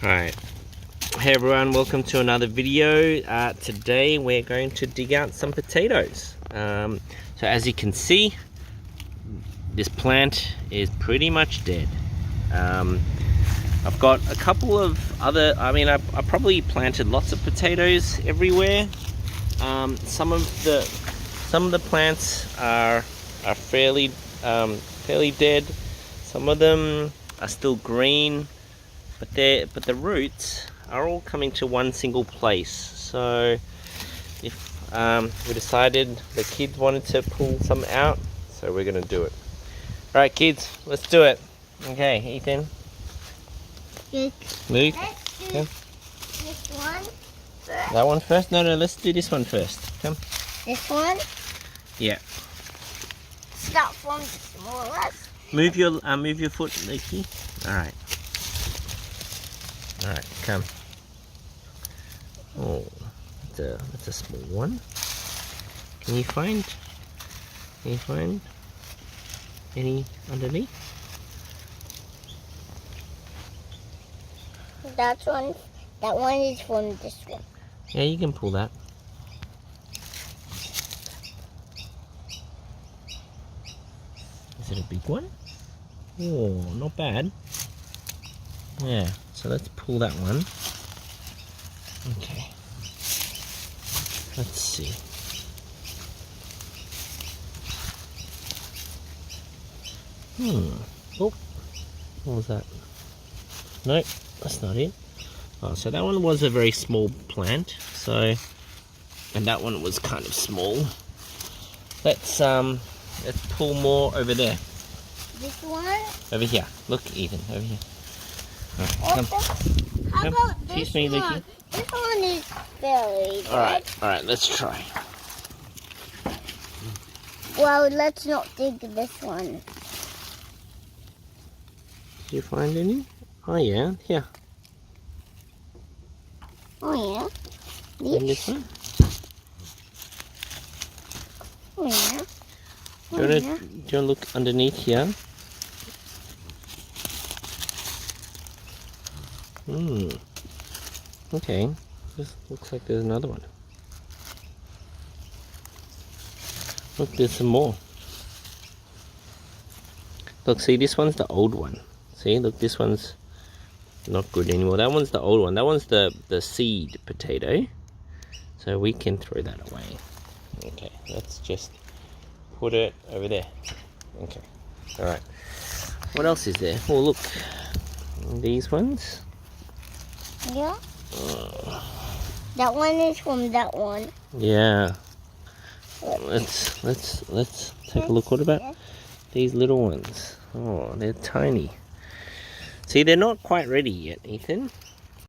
Alright, hey everyone, welcome to another video. Today we're going to dig out some potatoes. So as you can see, this plant is pretty much dead. I've got a couple of other, I probably planted lots of potatoes everywhere. Some of the plants are fairly dead. Some of them are still green. But the roots are all coming to one single place. So if we decided the kids wanted to pull some out, so we're gonna do it. All right, kids, let's do it. Okay, Ethan. Luke. Luke. Let's do this one first. That one first? No, let's do this one first. Come. This one. Yeah. Start from the smallest. Move your foot, Lukey. All right. All right, come. Oh, that's a small one. Can you find any underneath? That one is from this one. Yeah, you can pull that. Is it a big one? Oh, not bad. Yeah, so let's pull that one. Okay. Let's see. Oh, what was that? Nope, that's not it. Oh, so that one was a very small plant. So, and that one was kind of small. Let's pull more over there. This one? Over here. Look, Ethan, over here. Right, How about this Excuse me, one? Lucy. This one is very dead. Alright, let's try. Well, let's not dig this one. Did you find any? Oh yeah, here. Oh yeah. And this one? Oh yeah. Do you want to look underneath here? Okay, this looks like there's another one. Look, there's some more. Look, see, this one's the old one. See, look, this one's not good anymore. That one's the old one. That one's the seed potato. So we can throw that away. Okay, let's just put it over there. Okay, alright. What else is there? Oh, look, these ones. Yeah. That one is from that one. Yeah. Let's take a look. What about these little ones? Oh, they're tiny. See, they're not quite ready yet, Ethan.